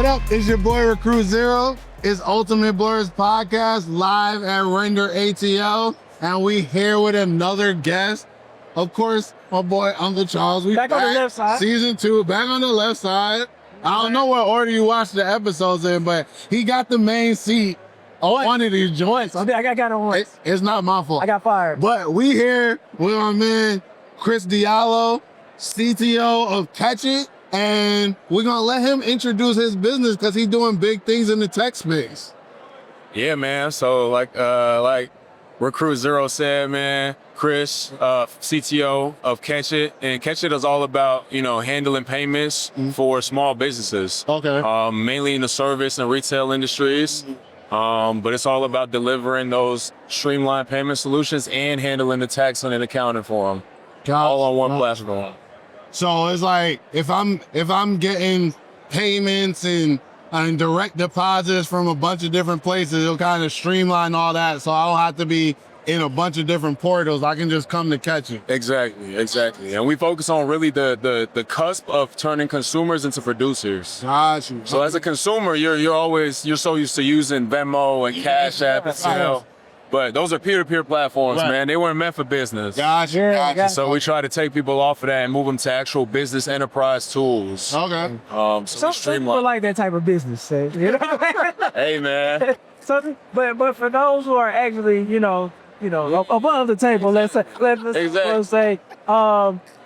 What up? It's your boy Recruit Zero. It's Ultimate Blerds Podcast live at Render ATL. And we here with another guest. Of course, my boy Uncle Charles. We back on the left side. Season 2, back on the left side. I don't know what order you watched the episodes in, but he got the main seat on one of these joints. I got on once. It's not my fault. I got fired. But we here with our man Kris Diallo, CTO of Catch It. And we're gonna let him introduce his business because he's doing big things in the tech space. Yeah, man. So like Recruit Zero said, man, Kris, CTO of Catch It, and Catch It is all about handling payments for small businesses. Okay. Mainly in the service and retail industries, but it's all about delivering those streamlined payment solutions and handling the tax and accounting for them, all on one platform. So it's like if I'm getting payments and direct deposits from a bunch of different places, it'll kind of streamline all that. So I don't have to be in a bunch of different portals. I can just come to Catch It. Exactly. And we focus on really the cusp of turning consumers into producers. Gotcha. So as a consumer, you're so used to using Venmo and Cash App and Zelle. But those are peer-to-peer platforms, man. They weren't meant for business. Gotcha. So we try to take people off of that and move them to actual business enterprise tools. Okay. Some people like that type of business, you know? Hey, man. So, but for those who are actually, above the table, let's say,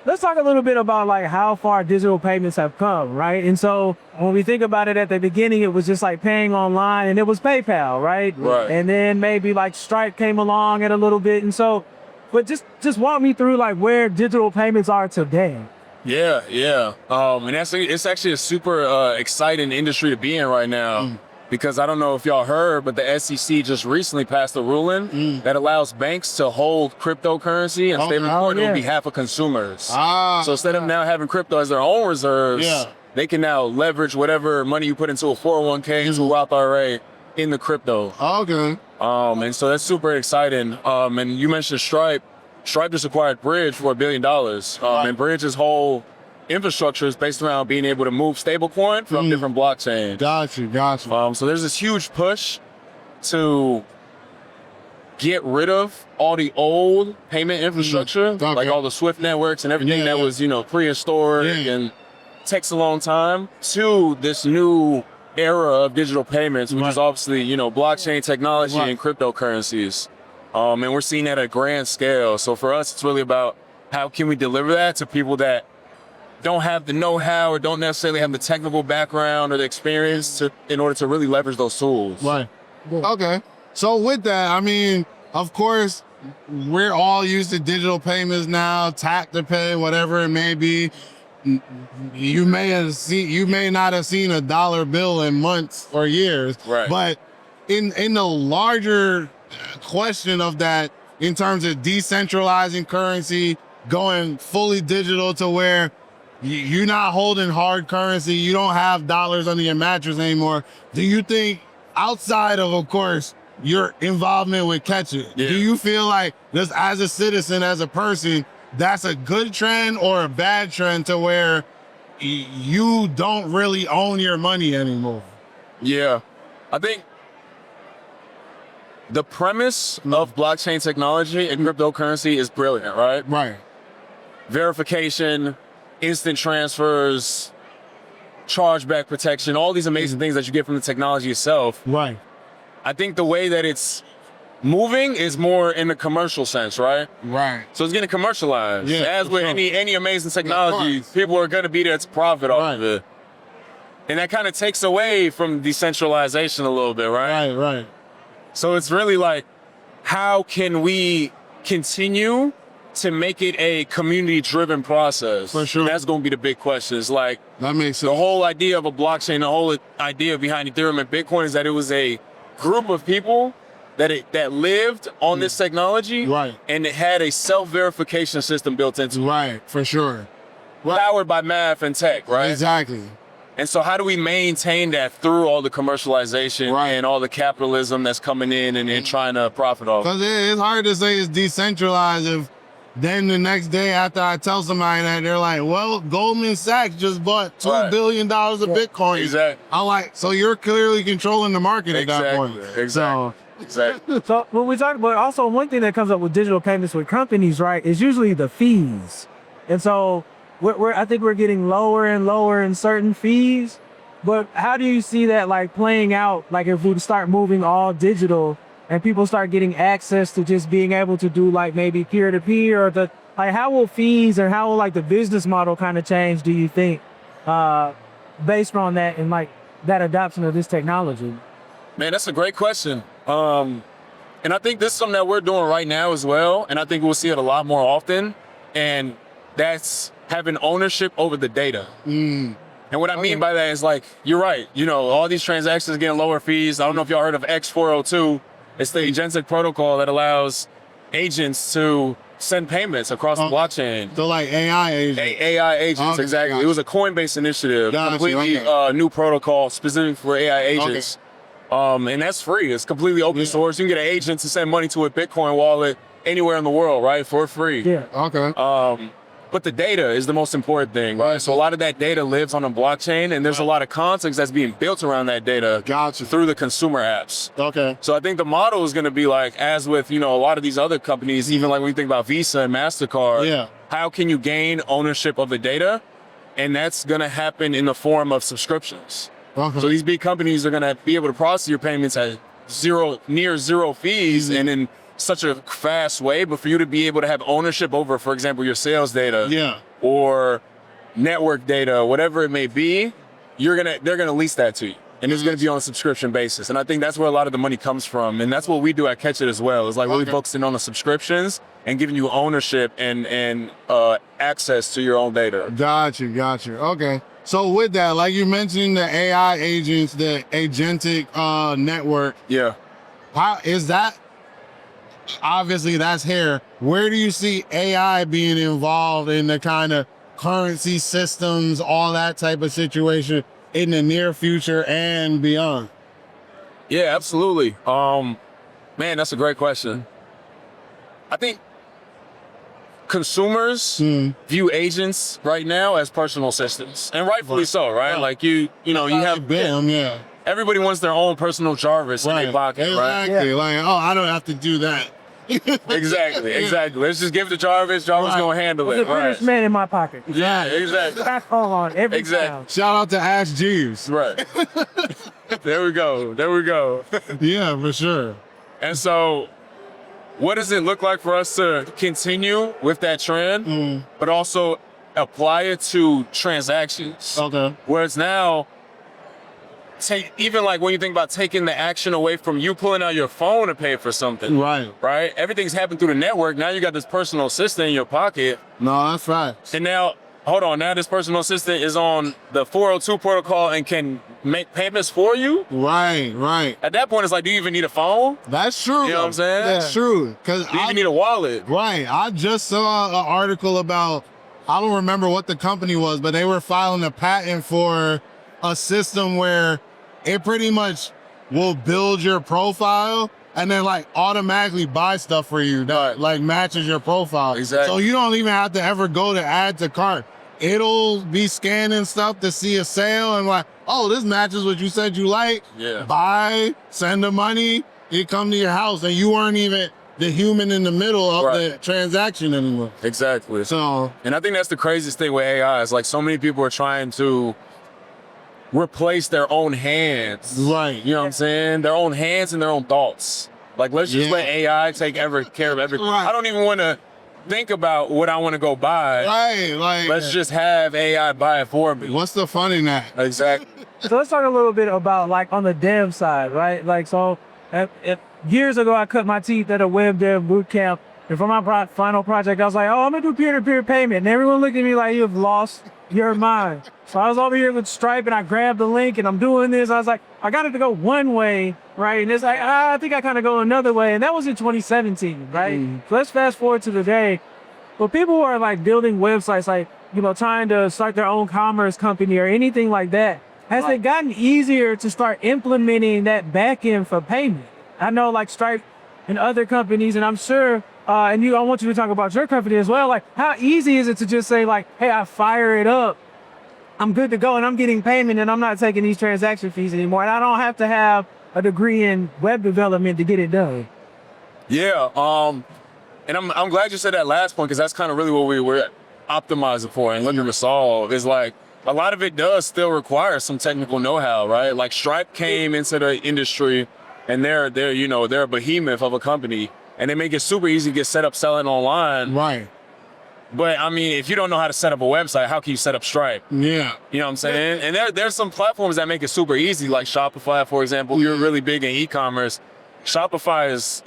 let's talk a little bit about like how far digital payments have come, right? And so when we think about it at the beginning, it was just like paying online and it was PayPal, right? Right. And then maybe like Stripe came along at a little bit. And so, but just walk me through like where digital payments are today. Yeah. And it's actually a super exciting industry to be in right now. Because I don't know if y'all heard, but the SEC just recently passed a ruling that allows banks to hold cryptocurrency and stablecoin on behalf of consumers. So instead of now having crypto as their own reserves, they can now leverage whatever money you put into a 401k, into a Roth IRA, in the crypto. Okay. And so that's super exciting. And you mentioned Stripe. Stripe just acquired Bridge for $1 billion. And Bridge's whole infrastructure is based around being able to move stablecoin from different blockchains. Gotcha. So there's this huge push to get rid of all the old payment infrastructure, like all the Swift networks and everything that was, prehistoric and takes a long time, to this new era of digital payments, which is obviously, blockchain technology and cryptocurrencies. And we're seeing that at a grand scale. So for us, it's really about how can we deliver that to people that don't have the know-how or don't necessarily have the technical background or the experience in order to really leverage those tools. Right. Okay. So with that, I mean, of course, we're all used to digital payments now, tap to pay, whatever it may be. You may not have seen a dollar bill in months or years. Right. But in the larger question of that, in terms of decentralizing currency, going fully digital to where you're not holding hard currency, you don't have dollars under your mattress anymore. Do you think, outside of course, your involvement with Catch It, do you feel like, just as a citizen, as a person, that's a good trend or a bad trend to where you don't really own your money anymore? Yeah. I think the premise of blockchain technology and cryptocurrency is brilliant, right? Right. Verification, instant transfers, chargeback protection, all these amazing things that you get from the technology itself. Right. I think the way that it's moving is more in the commercial sense, right? Right. So it's getting commercialized. Yeah, As with any amazing technology, people are going to be there to profit off of it. And that kind of takes away from decentralization a little bit, right? Right. So it's really like, how can we continue to make it a community-driven process? For sure. That's going to be the big question. It's like, that makes sense. The whole idea of a blockchain, the whole idea behind Ethereum and Bitcoin is that it was a group of people that lived on this technology, and it had a self-verification system built into it. Right, for sure. Powered by math and tech, right? Exactly. And so how do we maintain that through all the commercialization and all the capitalism that's coming in and trying to profit off? Because it's hard to say it's decentralized if Then the next day after I tell somebody that, they're like, well, Goldman Sachs just bought $2 billion of Bitcoin. Exactly. I'm like, so you're clearly controlling the market at that point. Exactly. So when we talk about, also one thing that comes up with digital payments with companies, right, is usually the fees. And so I think we're getting lower and lower in certain fees. But how do you see that like playing out? Like if we start moving all digital and people start getting access to just being able to do like maybe peer-to-peer, or like how will fees and how will like the business model kind of change, do you think, based on that and like that adoption of this technology? Man, that's a great question. And I think this is something that we're doing right now as well. And I think we'll see it a lot more often. And that's having ownership over the data. And what I mean by that is like, you're right. You know, all these transactions getting lower fees. I don't know if y'all heard of X402. It's the agentic protocol that allows agents to send payments across the blockchain. So like AI agents. AI agents, exactly. It was a Coinbase initiative, completely new protocol specific for AI agents. And that's free. It's completely open source. You can get an agent to send money to a Bitcoin wallet anywhere in the world, right, for free. But the data is the most important thing, right? So a lot of that data lives on a blockchain, and there's a lot of context that's being built around that data through the consumer apps. So I think the model is going to be like, as with, you know, a lot of these other companies, even like when you think about Visa and MasterCard, how can you gain ownership of the data? And that's going to happen in the form of subscriptions. So these big companies are going to be able to process your payments at near zero fees and in such a fast way, but for you to be able to have ownership over, for example, your sales data or network data, whatever it may be, they're gonna lease that to you. And it's gonna be on a subscription basis. And I think that's where a lot of the money comes from. And that's what we do at Catch It as well. It's like really focusing on the subscriptions and giving you ownership and access to your own data. Got you. Okay. So with that, like you mentioned, the AI agents, the agentic network. How is that? Obviously that's here. Where do you see AI being involved in the kind of currency systems, all that type of situation in the near future and beyond? Yeah, absolutely. Man, that's a great question. I think consumers view agents right now as personal assistants, and rightfully so, right? Like you have them, everybody wants their own personal Jarvis in their pocket, right? Like, oh, I don't have to do that. Exactly. Let's just give it to Jarvis. Jarvis gonna handle it. The British man in my pocket. Exactly. Back on every time. Shout out to Ash Jeeves. Right. There we go. Yeah, for sure. And so, what does it look like for us to continue with that trend, but also apply it to transactions? Where it's now, even like when you think about taking the action away from you pulling out your phone to pay for something. Right? Everything's happened through the network. Now you got this personal assistant in your pocket. No, that's right. And now, hold on, now this personal assistant is on the 402 protocol and can make payments for you? Right. At that point, it's like, do you even need a phone? That's true. You know what I'm saying? That's true. Do you even need a wallet? Right. I just saw an article about, I don't remember what the company was, but they were filing a patent for a system where it pretty much will build your profile and then like automatically buy stuff for you that like matches your profile. So you don't even have to ever go to add to cart. It'll be scanning stuff to see a sale and like, oh, this matches what you said you like. Buy, send the money, it come to your house, and you weren't even the human in the middle of the transaction anymore. Exactly. So, and I think that's the craziest thing with AI is like so many people are trying to replace their own hands. You know what I'm saying? Their own hands and their own thoughts. Like, let's just let AI take care of everything. I don't even want to think about what I want to go buy. Like, let's just have AI buy it for me. What's the fun in that? Exactly. So let's talk a little bit about like on the dev side, right? Like, so if years ago I cut my teeth at a web dev boot camp, and for my final project, I was like, oh, I'm gonna do peer-to-peer payment. And everyone looked at me like, you've lost your mind. So I was over here with Stripe and I grabbed the link and I'm doing this. I was like, I got it to go one way, right? And it's like, I think I kind of go another way. And that was in 2017, right? So let's fast forward to today. But people who are like building websites, like, you know, trying to start their own commerce company or anything like that, has it gotten easier to start implementing that backend for payment? I know like Stripe in other companies, and I'm sure, I want you to talk about your company as well. Like, how easy is it to just say like, hey, I fire it up, I'm good to go, and I'm getting payment, and I'm not taking these transaction fees anymore, and I don't have to have a degree in web development to get it done. Yeah, and I'm glad you said that last point, because that's kind of really what we were optimizing for and looking to solve. Is like, a lot of it does still require some technical know-how, right? Like Stripe came into the industry, and they're a behemoth of a company, and they make it super easy to get set up selling online. Right. But I mean, if you don't know how to set up a website, how can you set up Stripe? Yeah. You know what I'm saying? And there's some platforms that make it super easy, like Shopify, for example. You're really big in e-commerce. Shopify is,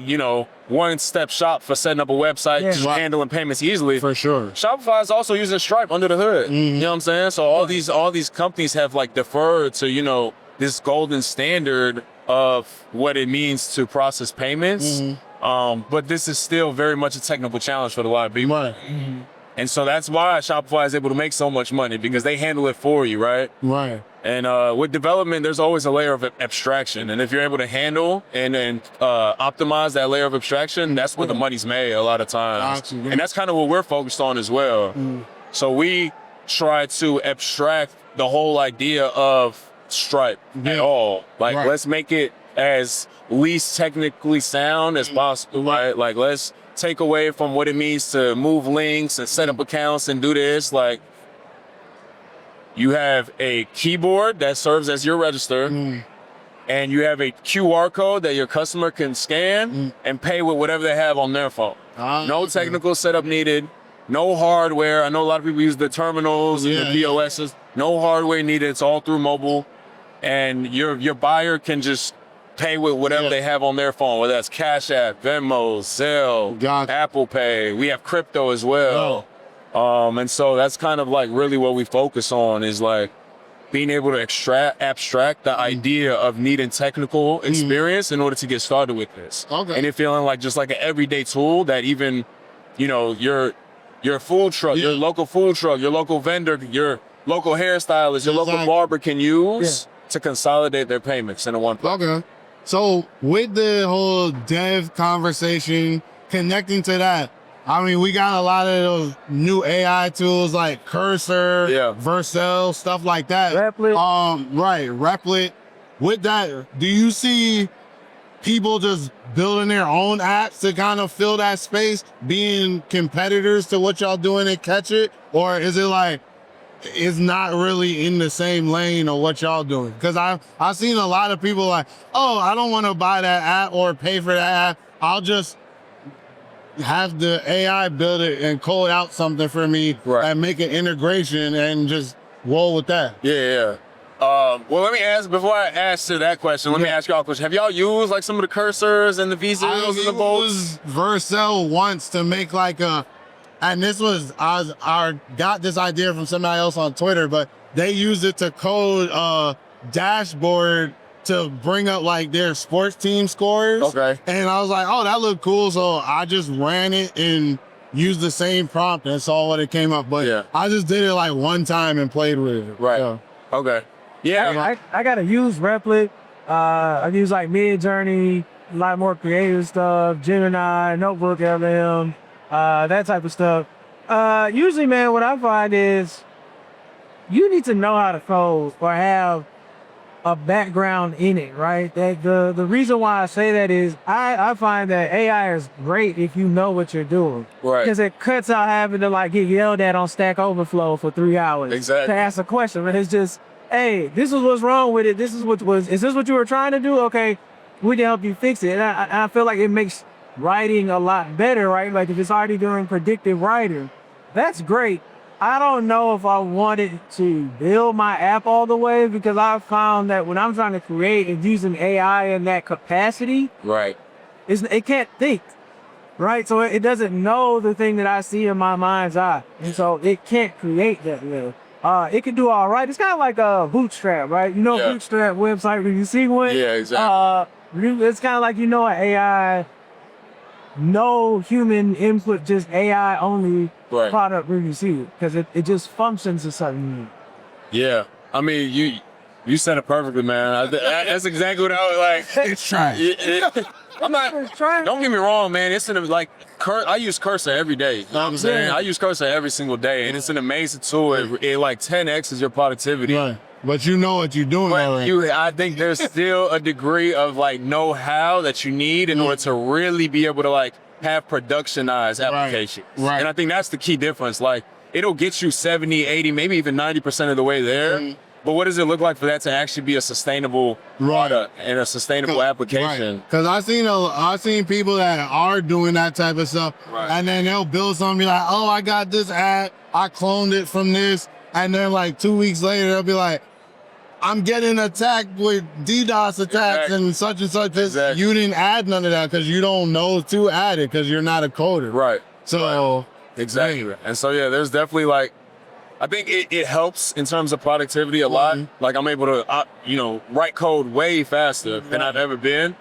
one-step shop for setting up a website, just handling payments easily. For sure. Shopify is also using Stripe under the hood. You know what I'm saying? So all these companies have like deferred to, this golden standard of what it means to process payments. But this is still very much a technical challenge for a lot of people. Right. And so that's why Shopify is able to make so much money, because they handle it for you, right? Right. And with development, there's always a layer of abstraction. And if you're able to handle and optimize that layer of abstraction, that's where the money's made a lot of times. Absolutely. And that's kind of what we're focused on as well. So we try to abstract the whole idea of Stripe at all. Like, let's make it as least technically sound as possible, right? Like, let's take away from what it means to move links and set up accounts and do this. Like, you have a keyboard that serves as your register, and you have a QR code that your customer can scan and pay with whatever they have on their phone. No technical setup needed, no hardware. I know a lot of people use the terminals and the POSs. No hardware needed. It's all through mobile, and your buyer can just pay with whatever they have on their phone, whether that's Cash App, Venmo, Zelle, Apple Pay. We have crypto as well. And so that's kind of like really what we focus on, is like being able to abstract the idea of needing technical experience in order to get started with this. And it feeling like just like an everyday tool that even, your food truck, your local food truck, your local vendor, your local hairstylist, your local barber can use to consolidate their payments into one place. Okay. So with the whole dev conversation, connecting to that, I mean, we got a lot of those new AI tools like Cursor, Vercel, stuff like that. Replit. Replit. With that, do you see people just building their own apps to kind of fill that space, being competitors to what y'all doing at Catch It? Or is it like, it's not really in the same lane of what y'all doing? Because I've seen a lot of people like, oh, I don't want to buy that app or pay for that app. I'll just have the AI build it and code out something for me and make an integration and just roll with that. Well, let me ask, before I answer that question, let me ask y'all a question. Have y'all used like some of the cursors and the visas and the bolts? I used Vercel once to make like and this was, I got this idea from somebody else on Twitter, but they used it to code a dashboard to bring up like their sports team scores. And I was like, oh, that looked cool. So I just ran it and used the same prompt and saw what it came up. But I just did it like one time and played with it. I gotta use Replit. I use like Midjourney, a lot more creative stuff, Gemini, Notebook LM, that type of stuff. Usually, man, what I find is you need to know how to code or have a background in it, right? That the reason why I say that is I find that AI is great if you know what you're doing. Because it cuts out having to like get yelled at on Stack Overflow for 3 hours to ask a question. But it's just, hey, this is what's wrong with it. Is this what you were trying to do? Okay, we can help you fix it. And I feel like it makes writing a lot better, right? Like if it's already doing predictive writing, that's great. I don't know if I wanted to build my app all the way, because I found that when I'm trying to create and using AI in that capacity, it can't think, right? So it doesn't know the thing that I see in my mind's eye. And so it can't create that well. It can do all right. It's kind of like a Bootstrap, right? Bootstrap website where you see one. It's kind of like, an AI, no human input, just AI only product where you see it, because it just functions a certain way. I mean, you said it perfectly, man. That's exactly what I was like. It's trying. I'm not. Don't get me wrong, man. It's like I use Cursor every day. You know what I'm saying? I use Cursor every single day, and it's an amazing tool. It like 10x's your productivity. Right. But you know what you're doing already. I think there's still a degree of like know-how that you need in order to really be able to like have productionized applications. Right. And I think that's the key difference. Like it'll get you 70, 80, maybe even 90% of the way there. But what does it look like for that to actually be a sustainable product and a sustainable application? Because I've seen people that are doing that type of stuff, and then they'll build something, be like, oh, I got this ad, I cloned it from this, and then like 2 weeks later, they'll be like, I'm getting attacked with DDoS attacks and such and such. You didn't add none of that because you don't know to add it because you're not a coder. Right. So exactly. And so yeah, there's definitely like, I think it helps in terms of productivity a lot. Like I'm able to, write code way faster than I've ever been.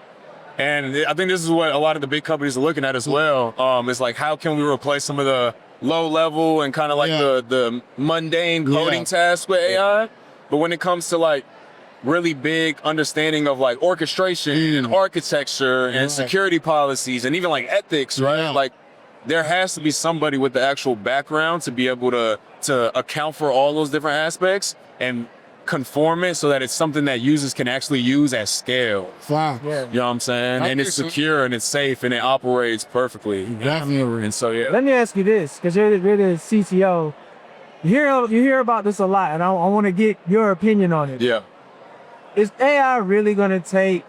And I think this is what a lot of the big companies are looking at as well. It's like, how can we replace some of the low level and kind of like the mundane coding tasks with AI? But when it comes to like really big understanding of like orchestration and architecture and security policies and even like ethics, right? Like there has to be somebody with the actual background to be able to account for all those different aspects and conform it so that it's something that users can actually use at scale. Wow. You know what I'm saying? And it's secure and it's safe and it operates perfectly. Definitely. And so, yeah. Let me ask you this, because you're the CTO. You hear about this a lot, and I want to get your opinion on it. Yeah. Is AI really going to take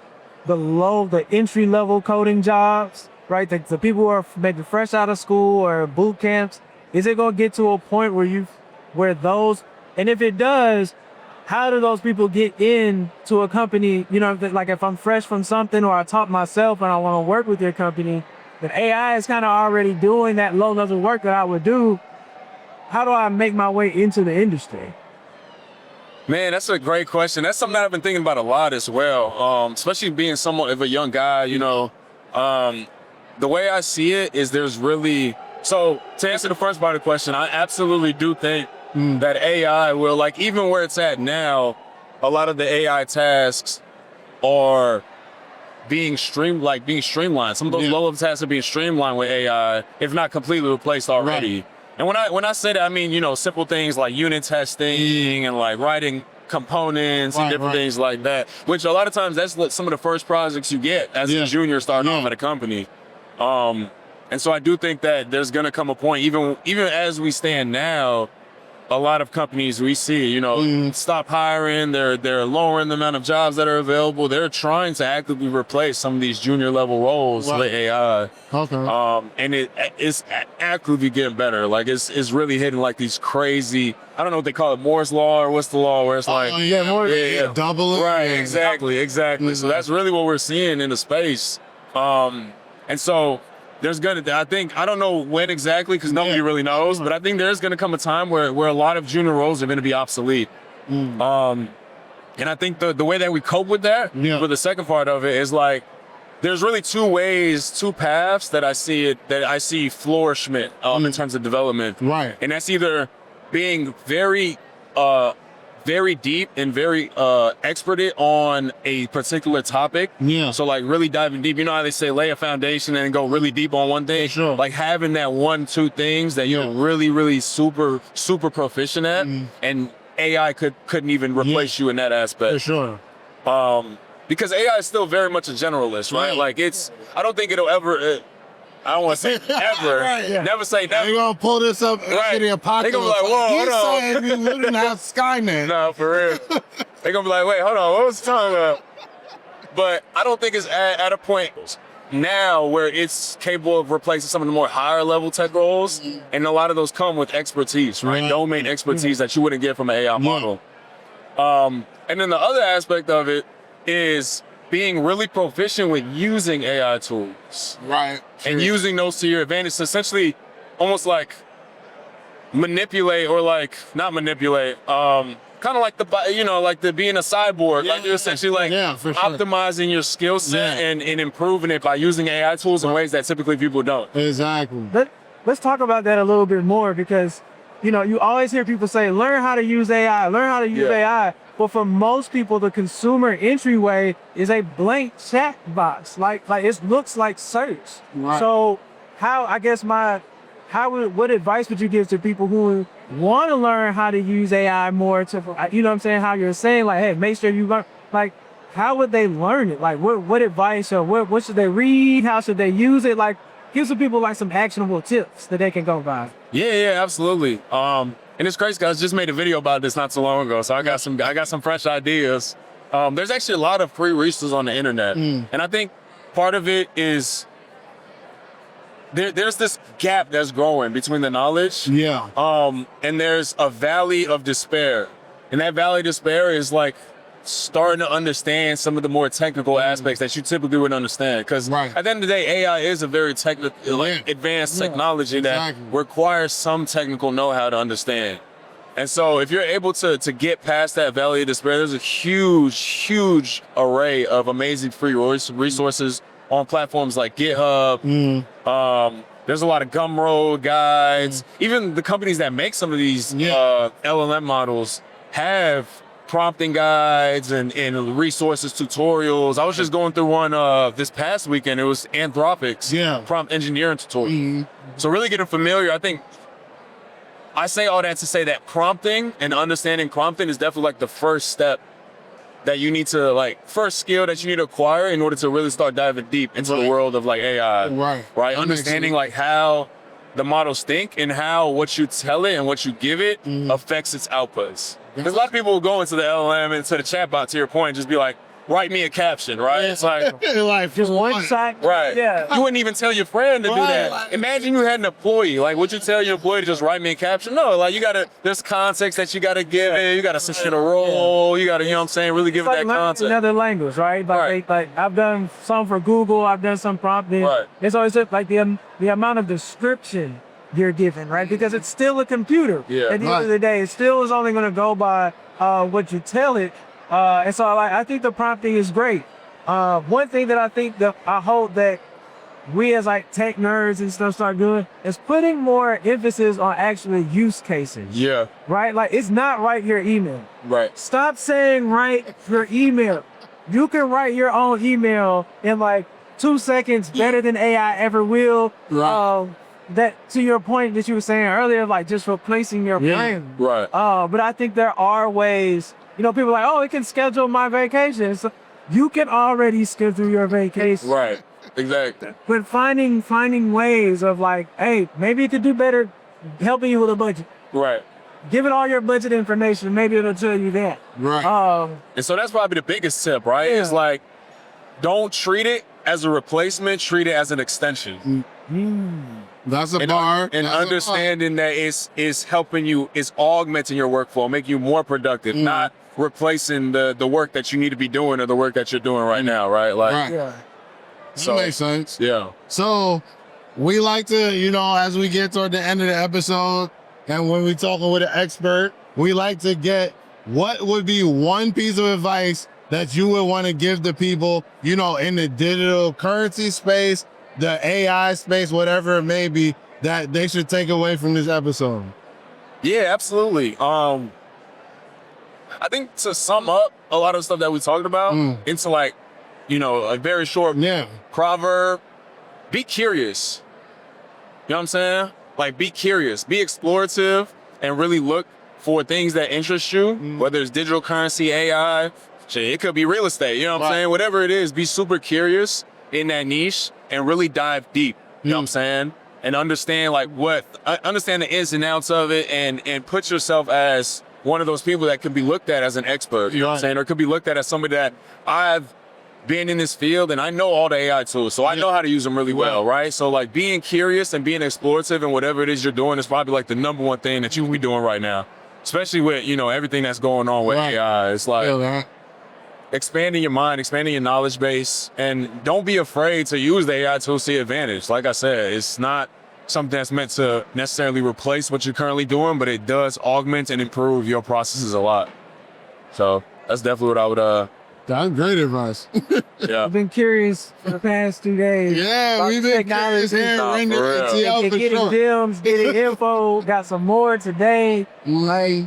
the entry-level coding jobs, right? The people who are maybe fresh out of school or boot camps, is it going to get to a point where those, and if it does, how do those people get into a company? Like if I'm fresh from something or I taught myself and I want to work with your company, then AI is kind of already doing that low-level work that I would do. How do I make my way into the industry? Man, that's a great question. That's something that I've been thinking about a lot as well, especially being somewhat of a young guy, The way I see it is so to answer the first part of the question, I absolutely do think that AI will, like even where it's at now, a lot of the AI tasks are being streamlined. Some of those low-level tasks are being streamlined with AI, if not completely replaced already. And when I say that, I mean, simple things like unit testing and like writing components and different things like that, which a lot of times that's some of the first projects you get as a junior starting off at a company. And so I do think that there's going to come a point, even as we stand now, a lot of companies we see, stop hiring, they're lowering the amount of jobs that are available. They're trying to actively replace some of these junior level roles with AI. Okay. And it's actively getting better. Like it's really hitting like these crazy, I don't know what they call it, Moore's Law or what's the law where it's like, double it. Right, exactly. So that's really what we're seeing in the space. And so there's I don't know when exactly because nobody really knows, but I think there's gonna come a time where a lot of junior roles are gonna be obsolete. And I think the way that we cope with that, for the second part of it, is like, there's really two paths that I see flourishment in terms of development. Right. And that's either being very deep and very expert on a particular topic. So like really diving deep. You know how they say lay a foundation and go really deep on one thing? Sure. Like having that 1-2 things that you're really, really super, super proficient at, and AI couldn't even replace you in that aspect. For sure. Because AI is still very much a generalist, right? Like I don't think it'll ever, I don't want to say ever. Never say never. They're going to pull this up in the apocalypse. They're going to be like, whoa, hold on. He's saying we literally have Skynet. No, for real. They're going to be like, wait, hold on, what was he talking about? But I don't think it's at a point now where it's capable of replacing some of the more higher level tech roles. And a lot of those come with expertise, right? Domain expertise that you wouldn't get from an AI model. And then the other aspect of it is being really proficient with using AI tools. Right. And using those to your advantage to essentially almost like manipulate or like, not manipulate, kind of like like being a cyborg. Like you're essentially like optimizing your skill set and improving it by using AI tools in ways that typically people don't. Exactly. Let's talk about that a little bit more because, you always hear people say, learn how to use AI, learn how to use AI. But for most people, the consumer entryway is a blank chat box. Like it looks like search. Right. So what advice would you give to people who want to learn how to use AI more to, you know what I'm saying? How you're saying like, hey, make sure you learn, like, how would they learn it? Like what advice or what should they read? How should they use it? Like give some people like some actionable tips that they can go by. Yeah, absolutely. And it's crazy guys, just made a video about this not so long ago. So I got some fresh ideas. There's actually a lot of free resources on the internet. And I think part of it is there's this gap that's growing between the knowledge. Yeah. And there's a valley of despair. And that valley of despair is like starting to understand some of the more technical aspects that you typically wouldn't understand. Because at the end of the day, AI is a very technical, advanced technology that requires some technical know-how to understand. And so if you're able to get past that valley of despair, there's a huge array of amazing free resources on platforms like GitHub. There's a lot of Gumroad guides. Even the companies that make some of these LLM models have prompting guides and resources, tutorials. I was just going through one this past weekend. It was Anthropic's prompt engineering tutorial. So really getting familiar. I say all that to say that prompting and understanding prompting is definitely like the first step that you need to first skill that you need to acquire in order to really start diving deep into the world of like AI. Right. Understanding like how the models think and how what you tell it and what you give it affects its outputs. Because a lot of people will go into the LLM and to the chatbot, to your point, just be like, write me a caption, right? It's like just one side. Right. Yeah. You wouldn't even tell your friend to do that. Imagine you had an employee. Like, would you tell your employee to just write me a caption? No, like there's context that you gotta give it. You gotta sit in a role. You gotta, you know what I'm saying, really give it that context. Another language, right? Like I've done some for Google. I've done some prompting. It's always just like the amount of description you're given, right? Because it's still a computer. At the end of the day, it still is only gonna go by what you tell it. And so I think the prompting is great. One thing that I hope that we as like tech nerds and stuff start doing is putting more emphasis on actually use cases. Right? Like it's not write your email. Stop saying write your email. You can write your own email in like 2 seconds better than AI ever will. That to your point that you were saying earlier, like just replacing your brain. But I think there are ways. You know, people are like, oh, it can schedule my vacation. So you can already schedule your vacation. Exactly. But finding ways of like, hey, maybe it could do better helping you with a budget. Give it all your budget information. Maybe it'll tell you that. And so that's probably the biggest tip, right? It's like, don't treat it as a replacement, treat it as an extension. That's a bar. And understanding that it's helping you, it's augmenting your workflow, making you more productive, not replacing the work that you need to be doing or the work that you're doing right now, right? So, that makes sense. So we like to, you know, as we get toward the end of the episode and when we're talking with an expert, we like to get what would be one piece of advice that you would want to give to people, you know, in the digital currency space, the AI space, whatever it may be, that they should take away from this episode. Yeah, absolutely. I think to sum up a lot of stuff that we talked about into like, you know, a very short proverb, be curious. You know what I'm saying? Like be curious, be explorative, and really look for things that interest you, whether it's digital currency, AI, shit, it could be real estate, you know what I'm saying? Whatever it is, be super curious in that niche and really dive deep, you know what I'm saying? And understand like understand the ins and outs of it and put yourself as one of those people that could be looked at as an expert, you know what I'm saying? Or could be looked at as somebody that I've been in this field and I know all the AI tools, so I know how to use them really well, right? So like being curious and being explorative and whatever it is you're doing is probably like the #1 thing that you can be doing right now, especially with, you know, everything that's going on with AI. It's like expanding your mind, expanding your knowledge base, and don't be afraid to use the AI tools to your advantage. Like I said, it's not something that's meant to necessarily replace what you're currently doing, but it does augment and improve your processes a lot. So that's definitely what I would That's great advice. I've been curious for the past 2 days. We've been curious here. Getting films, getting info, got some more today. Like,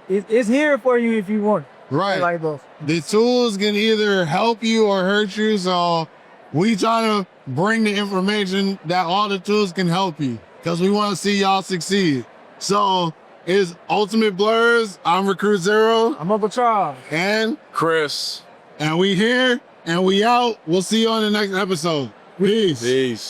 it's here for you if you want. Right. Like both. The tools can either help you or hurt you. So we try to bring the information that all the tools can help you because we want to see y'all succeed. So it's Ultimate Blerds. I'm Recruit Zero. I'm Uncle Charles. And Kris. And we here and we out. We'll see you on the next episode. Peace. Peace.